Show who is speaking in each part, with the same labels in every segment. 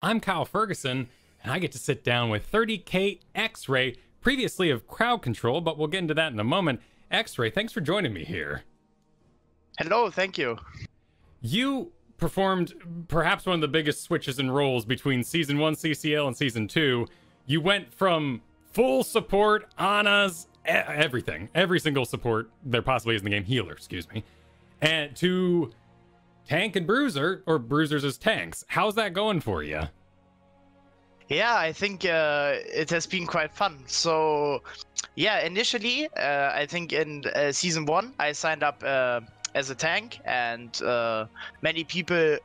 Speaker 1: I'm Kyle Fergusson, and I get to sit down with 30K XraY, previously of Crowd Control, but we'll get into that in a moment. XraY, thanks for joining me here.
Speaker 2: Hello, thank you.
Speaker 1: You performed perhaps one of the biggest switches in roles between Season 1 CCL and Season 2. You went from full support, Ana's, everything, every single support there possibly is in the game, healer, excuse me, and to tank and bruiser, or bruisers as tanks. How's that going for you?
Speaker 2: Yeah, I think it has been quite fun. So, yeah, initially, I think in Season 1, I signed up as a tank, and many people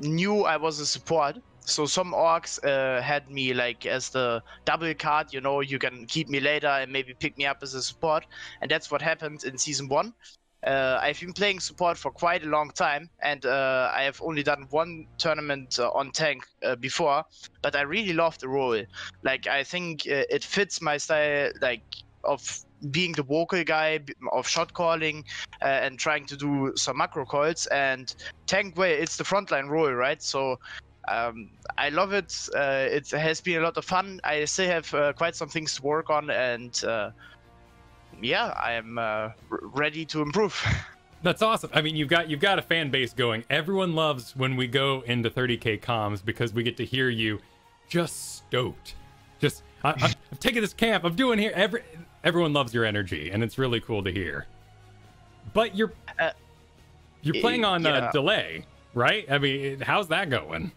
Speaker 2: knew I was a support. So some orcs had me like as the double card, you know, you can keep me later and maybe pick me up as a support. And that's what happened in Season 1. I've been playing support for quite a long time, and I have only done one tournament on tank before, but I really love the role. Like, I think it fits my style, like, of being the vocal guy, of shot calling, and trying to do some macro calls. And tank, well, it's the frontline role, right? So I love it. It has been a lot of fun. I still have quite some things to work on, and yeah, I am ready to improve.
Speaker 1: That's awesome. I mean, you've got a fan base going. Everyone loves when we go into 30K comms because we get to hear you just stoked. Just, I'm taking this camp. I'm doing here. Everyone loves your energy, and it's really cool to hear. But you're playing on delay, right? I mean, how's that going?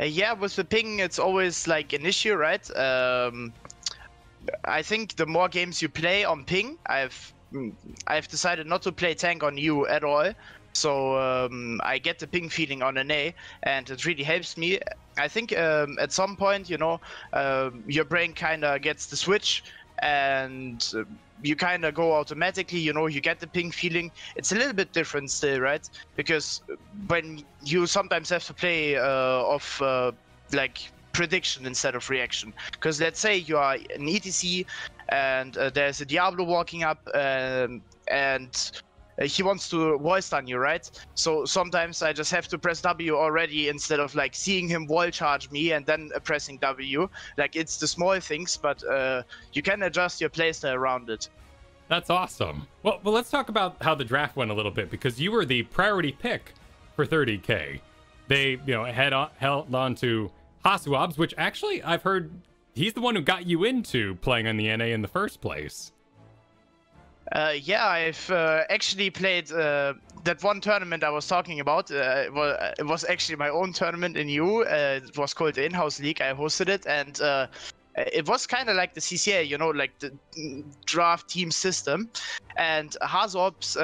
Speaker 2: Yeah, with the ping, it's always like an issue, right? I think the more games you play on ping, I've decided not to play tank on you at all. So I get the ping feeling on an A, and it really helps me. I think at some point, you know, your brain kind of gets the switch, and you kind of go automatically, you know, you get the ping feeling. It's a little bit different still, right? Because when you sometimes have to play like prediction instead of reaction, because let's say you are an ETC and there's a Diablo walking up and he wants to wall stun you, right? So sometimes I just have to press W already instead of like seeing him wall charge me and then pressing W. Like, it's the small things, but you can adjust your playstyle around it.
Speaker 1: That's awesome. Well, let's talk about how the draft went a little bit, because you were the priority pick for 30K. They, you know, held on to Hasuabs, which actually I've heard he's the one who got you into playing on the NA in the first place.
Speaker 2: Yeah, I've actually played that one tournament I was talking about. It was actually my own tournament in EU. It was called the In-House League. I hosted it, and it was kind of like the CCA, you know, like the draft team system. And Hasuabs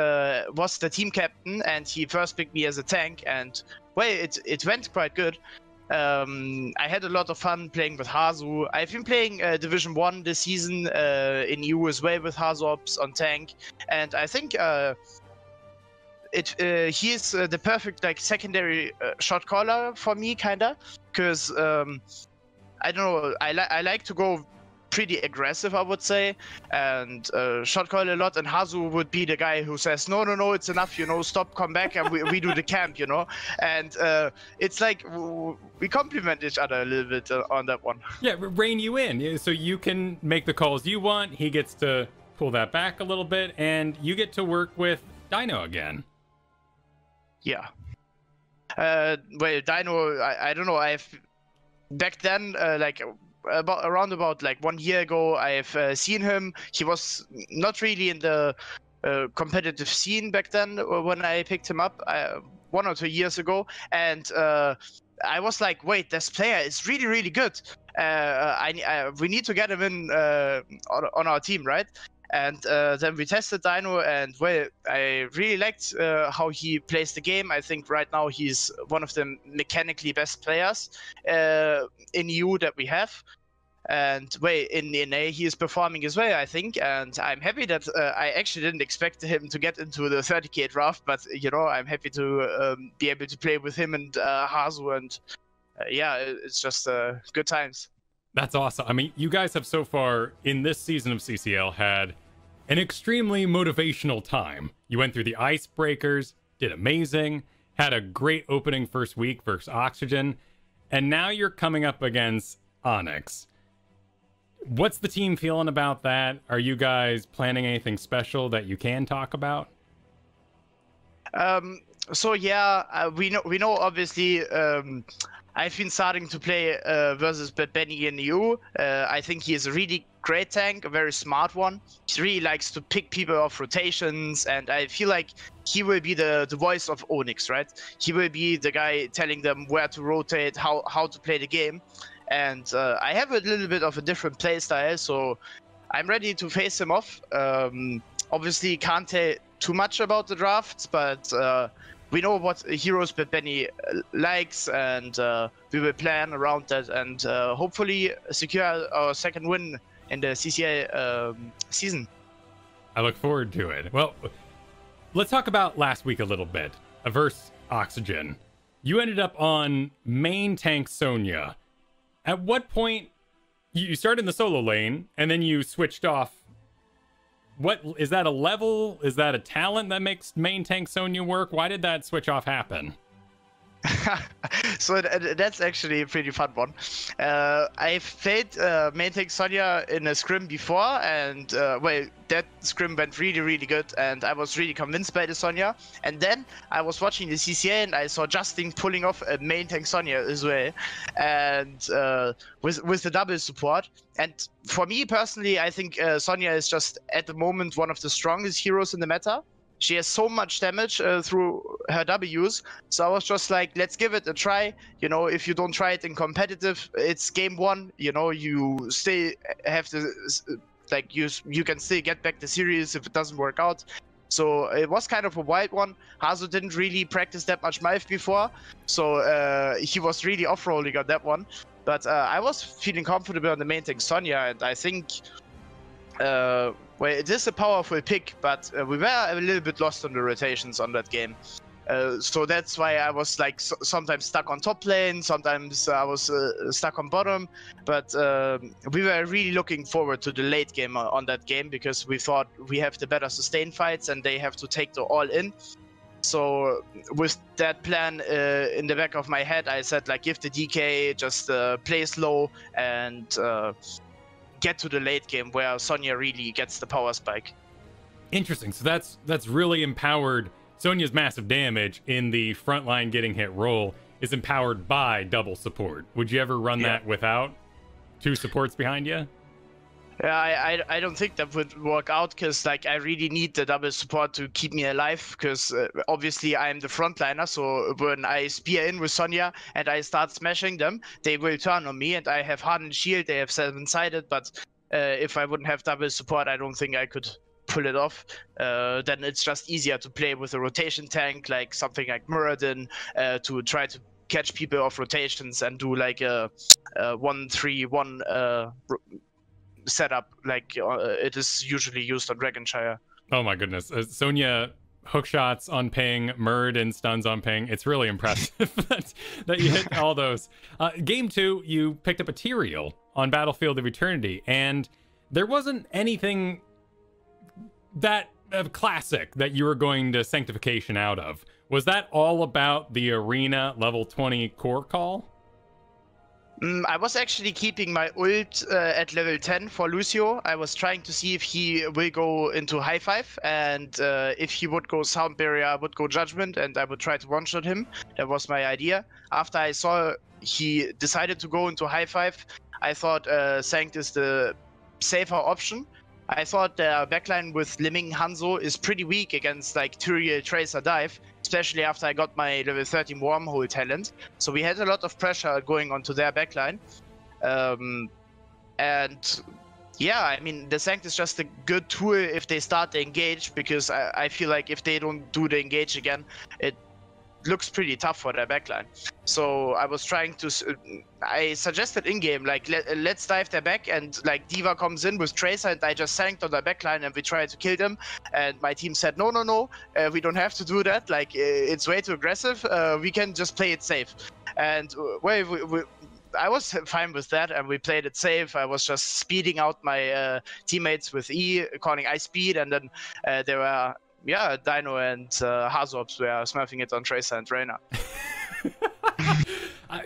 Speaker 2: was the team captain, and he first picked me as a tank, and well, it went quite good. I had a lot of fun playing with Hasu. I've been playing Division 1 this season in EU as well with Hasuabs on tank, and I think he is the perfect like secondary shot caller for me, kinda, because I don't know, I like to go pretty aggressive, I would say, and shot call a lot, and Hasu would be the guy who says, no, it's enough, you know, stop, come back, and we do the camp, you know, and it's like we complement each other a little bit on that one.
Speaker 1: Yeah, rein you in, so you can make the calls you want, he gets to pull that back a little bit, and you get to work with Dino again.
Speaker 2: Yeah. Well, Dino, I don't know, back then, like, around about like 1 year ago, I've seen him. He was not really in the competitive scene back then when I picked him up 1 or 2 years ago, and I was like, wait, this player is really, really good. We need to get him in on our team, right? And then we tested Dino, and well, I really liked how he plays the game. I think right now he's one of the mechanically best players in EU that we have. And well, in the NA he is performing as well, I think. And I'm happy that I actually didn't expect him to get into the 30K draft, but you know, I'm happy to be able to play with him and Hasu, and yeah, it's just good times.
Speaker 1: That's awesome. I mean, you guys have so far in this season of CCL had an extremely motivational time. You went through the icebreakers, did amazing, had a great opening first week versus Oxygen, and now you're coming up against Onyx. What's the team feeling about that? Are you guys planning anything special that you can talk about?
Speaker 2: So yeah, we know obviously. I've been starting to play versus Benny in EU. I think he is a really great tank, a very smart one. He really likes to pick people off rotations, and I feel like he will be the voice of Onyx, right? He will be the guy telling them where to rotate, how to play the game. And I have a little bit of a different play style, so I'm ready to face him off. Obviously, can't tell too much about the drafts, but we know what Heroes Benny likes, and we will plan around that and hopefully secure our second win in the CCL season.
Speaker 1: I look forward to it. Well, let's talk about last week a little bit. Versus Oxygen. You ended up on main tank Sonya. At what point you started in the solo lane and then you switched off? What is that, a level? Is that a talent that makes main tank Sonya work? Why did that switch off happen?
Speaker 2: So that's actually a pretty fun one. I've played main tank Sonya in a scrim before, and well, that scrim went really good, and I was really convinced by the Sonya. And then I was watching the CCA, and I saw Justin pulling off a main tank Sonya as well, and with the double support. And for me personally, I think Sonya is just at the moment one of the strongest heroes in the meta. She has so much damage through her W's, so I was just like, let's give it a try. You know, if you don't try it in competitive, it's game one. You know, you still have to, like, you can still get back the series if it doesn't work out. So it was kind of a wild one. Hazo didn't really practice that much Myth before, so he was really off-rolling on that one. But I was feeling comfortable on the main tank Sonya, and I think... well, it is a powerful pick, but we were a little bit lost on the rotations on that game. So that's why I was like sometimes stuck on top lane, sometimes I was stuck on bottom. But we were really looking forward to the late game on that game, because we thought we have the better sustain fights and they have to take the all in. So with that plan in the back of my head, I said, like, give the DK, just play slow and get to the late game where Sonya really gets the power spike.
Speaker 1: Interesting. So that's really empowered. Sonya's massive damage in the frontline getting hit role is empowered by double support. Would you ever run that without two supports behind you?
Speaker 2: Yeah, I don't think that would work out, because like I really need the double support to keep me alive, because obviously I'm the frontliner, so when I spear in with Sonya and I start smashing them, they will turn on me, and I have hardened shield, they have 7-sided, but if I wouldn't have double support, I don't think I could pull it off. Then it's just easier to play with a rotation tank, like something like Muradin, to try to catch people off rotations and do like a 1-3-1 setup, like it is usually used on Dragonshire.
Speaker 1: Oh my goodness. Sonya hook shots on ping, Muradin stuns on ping. It's really impressive that you hit all those. Game 2, you picked up a Tyrael on Battlefield of Eternity, and there wasn't anything that classic that you were going to Sanctification out of. Was that all about the arena level 20 core call?
Speaker 2: I was actually keeping my ult at level 10 for Lucio. I was trying to see if he will go into high five, and if he would go sound barrier, I would go judgment, and I would try to one-shot him. That was my idea. After I saw he decided to go into high five, I thought Sanct is the safer option. I thought the backline with Liming Hanzo is pretty weak against like Tyrael, Tracer, Dive, especially after I got my level 13 Wormhole talent. So we had a lot of pressure going onto their backline. And yeah, I mean, the Sanct is just a good tool if they start the engage, because I feel like if they don't do the engage again, it looks pretty tough for their backline. So I was trying to, I suggested in-game, like, let's dive their back, and like D.Va comes in with Tracer, and I just sanked on their backline and we tried to kill them. And my team said, no, we don't have to do that. Like, it's way too aggressive. We can just play it safe. And well, I was fine with that, and we played it safe. I was just speeding out my teammates with E, calling ice speed, and then there were, yeah, Dino and Hazorps were smurfing it on Tracer and Reyna.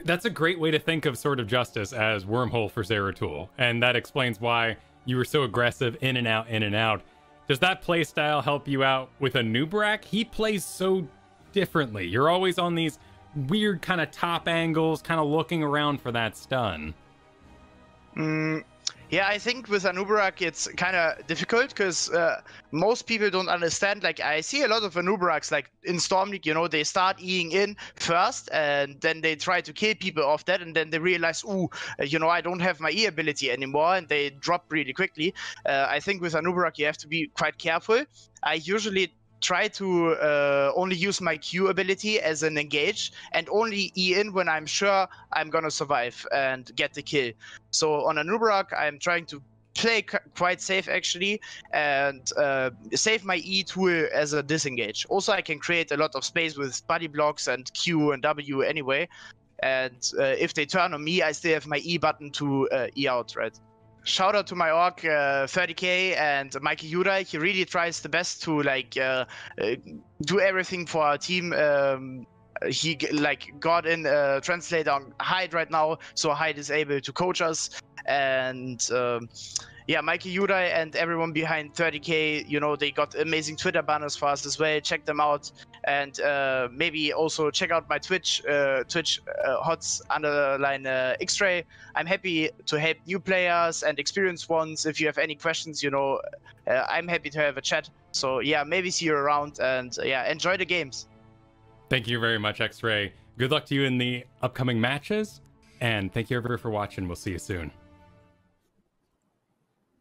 Speaker 1: That's a great way to think of Sword of Justice as Wormhole for Zeratul, and that explains why you were so aggressive in and out, in and out. Does that play style help you out with a Nubarak? He plays so differently. You're always on these weird kind of top angles, kind of looking around for that stun.
Speaker 2: Yeah, I think with Anubarak it's kind of difficult because most people don't understand. Like, I see a lot of Anubaraks, like in Storm League, you know, they start Eing in first and then they try to kill people off that, and then they realize, ooh, you know, I don't have my E ability anymore, and they drop really quickly. I think with Anubarak you have to be quite careful. I usually try to only use my Q ability as an engage and only E in when I'm sure I'm gonna survive and get the kill. So on Anubarak, I'm trying to play quite safe actually and save my E tool as a disengage. Also, I can create a lot of space with body blocks and Q and W anyway. And if they turn on me, I still have my E button to E out, right? Shout out to my orc, 30k, and Mikey Yuda. He really tries the best to like do everything for our team. He like got in translator on Hyde right now, so Hyde is able to coach us. And yeah, Mikey Yuda and everyone behind 30k, you know, they got amazing Twitter banners for us as well. Check them out, and maybe also check out my Twitch, HOTS_XRAY. I'm happy to help new players and experienced ones. If you have any questions, you know, I'm happy to have a chat. So yeah, maybe see you around, and yeah, enjoy the games.
Speaker 1: Thank you very much, XRAY. Good luck to you in the upcoming matches, and thank you everyone for watching. We'll see you soon.